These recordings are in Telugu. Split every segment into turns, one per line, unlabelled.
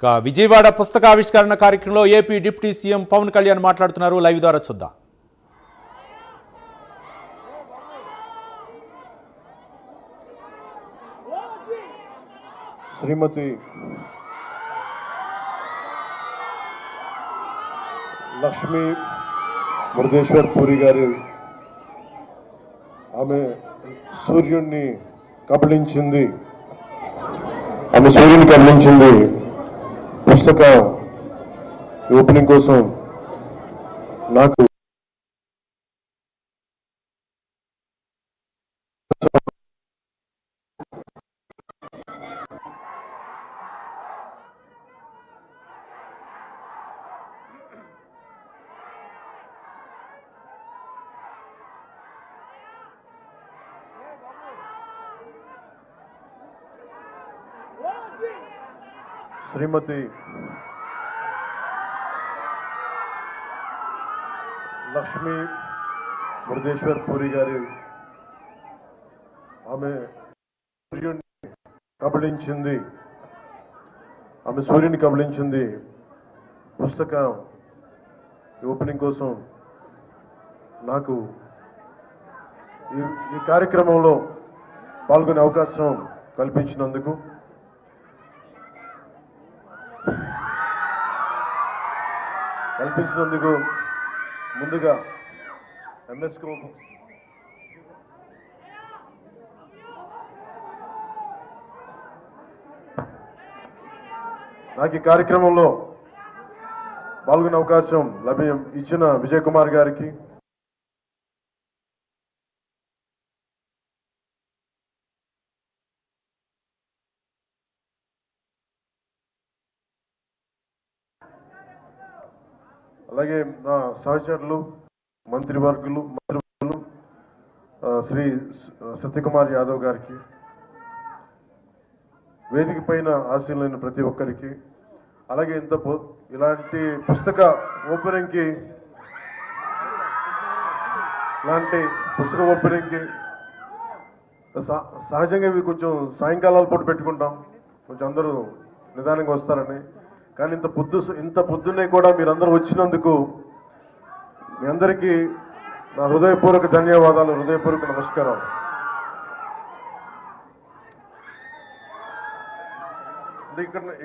విజయవాడ పుస్తకావిష్కరణ కార్యక్రమంలో AP deputy CM Pawan Kalyan మాట్లాడుతున్నారు. లైవ్ ద్వారా చూద్దాం.
శ్రీమతి లక్ష్మీ మురుగేశ్వర్ పూరి గారు ఆమె సూర్యుడిని కబళించింది పుస్తక ఓపెనింగ్ కోసం నాకు శ్రీమతి లక్ష్మీ మురుగేశ్వర్ పూరి గారి ఆమె సూర్యుడిని కబళించింది పుస్తక ఓపెనింగ్ కోసం నాకు ఈ కార్యక్రమంలో పాల్గొనే అవకాశం కల్పించినందుకు ముందుగా ఎంఎస్కో నాకు ఈ కార్యక్రమంలో పాల్గొనే అవకాశం ఇచ్చిన విజయ్ కుమార్ గారికి, అలాగే నా సహచరులు మంత్రివర్గులు శ్రీ సత్యకుమార్ యాదవ్ గారికి, వేదిక పైన ఆశీనులైన ప్రతి ఒక్కరికి, అలాగే ఇలాంటి పుస్తక ఓపెనింగ్కి సహజంగా ఇవి కొంచెం సాయంకాలాల పూట పెట్టుకుంటాం, కొంచెం అందరూ నిదానంగా వస్తారని. కానీ ఇంత పొద్దున్నే కూడా మీరందరూ వచ్చినందుకు మీ అందరికీ నా హృదయపూర్వక ధన్యవాదాలు, హృదయపూర్వక నమస్కారం.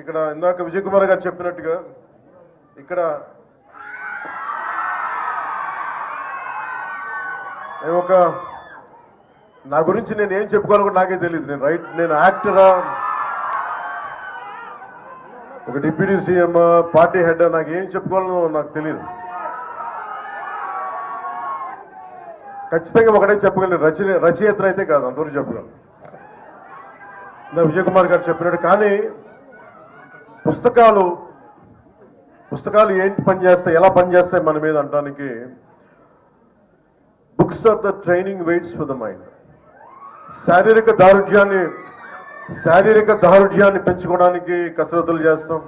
ఇక్కడ ఇందాక విజయ్ కుమార్ గారు చెప్పినట్టుగా ఇక్కడ నా గురించి నేను ఏం చెప్పుకోవాలో నాకే తెలియదు. నేను యాక్టరా, ఒక డిప్యూటీ సీఎం, పార్టీ హెడ్, నాకు ఏం చెప్పుకోవాలో నాకు తెలియదు. ఖచ్చితంగా ఒకటే చెప్పగలను, రచయిత అయితే కాదు, అంతవరకు చెప్పగలను విజయ్ కుమార్ గారు చెప్పినట్టు. కానీ పుస్తకాలు ఏంటి పనిచేస్తాయి, ఎలా పనిచేస్తాయి మన మీద అనడానికి, books are the training weights for the mind. శారీరక దారుఢ్యాన్ని పెంచుకోవడానికి కసరత్తులు చేస్తాం.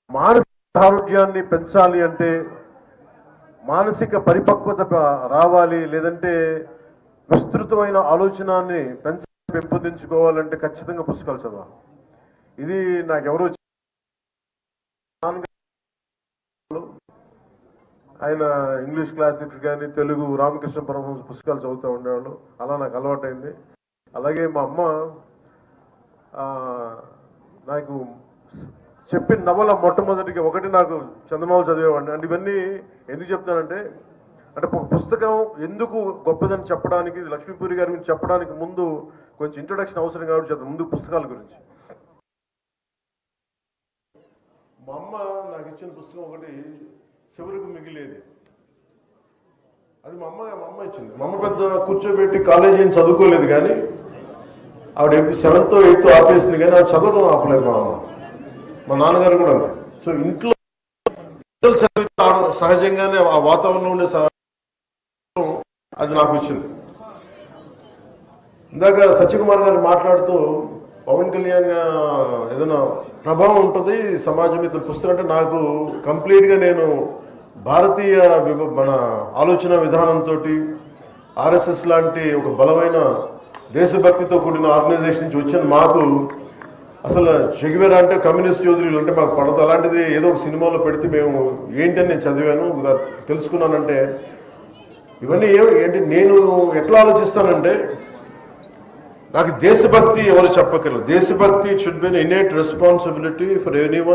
మానసిక దారుఢ్యాన్ని పెంచాలి అంటే, మానసిక పరిపక్వత రావాలి, లేదంటే విస్తృతమైన ఆలోచనాన్ని పెంపొందించుకోవాలంటే ఖచ్చితంగా పుస్తకాలు చదవాలి. ఇది నాకెవరో ఆయన ఇంగ్లీష్ క్లాసిక్స్ కానీ తెలుగు రామకృష్ణ పరమహంస పుస్తకాలు చదువుతూ ఉండేవాళ్ళు, అలా నాకు అలవాటైంది. అలాగే మా అమ్మ నాకు చెప్పిన నవల మొట్టమొదటిగా ఒకటి నాకు చందమామ చదివేవాడిని. అంటే ఇవన్నీ ఎందుకు చెప్తానంటే, పుస్తకం ఎందుకు గొప్పదని చెప్పడానికి, లక్ష్మీపూరి గారి గురించి చెప్పడానికి ముందు కొంచెం ఇంట్రొడక్షన్ అవసరం కాబట్టి చెప్తాను. ముందు పుస్తకాల గురించి. మా అమ్మ నాకు ఇచ్చిన పుస్తకం ఒకటి చివరికి మిగిలేది, అది మా అమ్మ ఇచ్చింది. మా అమ్మ పెద్ద కూర్చోబెట్టి కాలేజీ ఏం చదువుకోలేదు, కానీ ఆవిడ 7th 8th ఆపేసింది, కానీ ఆవిడ చదవడం ఆపలేదు మా అమ్మ. మా నాన్నగారు కూడా అంతే. సో ఇంట్లో చదివితే సహజంగానే ఆ వాతావరణంలో ఉండే అది నాకు వచ్చింది. ఇందాక సత్యకుమార్ గారు మాట్లాడుతూ పవన్ కళ్యాణ్ ఏదైనా ప్రభావం ఉంటుంది సమాజం మీద పుస్తకం అంటే, నాకు కంప్లీట్గా నేను భారతీయ మన ఆలోచన విధానంతో ఆర్ఎస్ఎస్ లాంటి ఒక బలమైన దేశభక్తితో కూడిన ఆర్గనైజేషన్ నుంచి వచ్చిన మాకు అసలు చెగివేరా అంటే కమ్యూనిస్ట్ యోధులు అంటే మాకు పడదు. అలాంటిది ఏదో ఒక సినిమాలో పెడితే మేము ఏంటని నేను చదివాను, తెలుసుకున్నానంటే ఇవన్నీ ఏంటి నేను ఎట్లా ఆలోచిస్తానంటే, నాకు దేశభక్తి ఎవరు చెప్పక్కర్లేదు. దేశభక్తి should be innate responsibility for anyone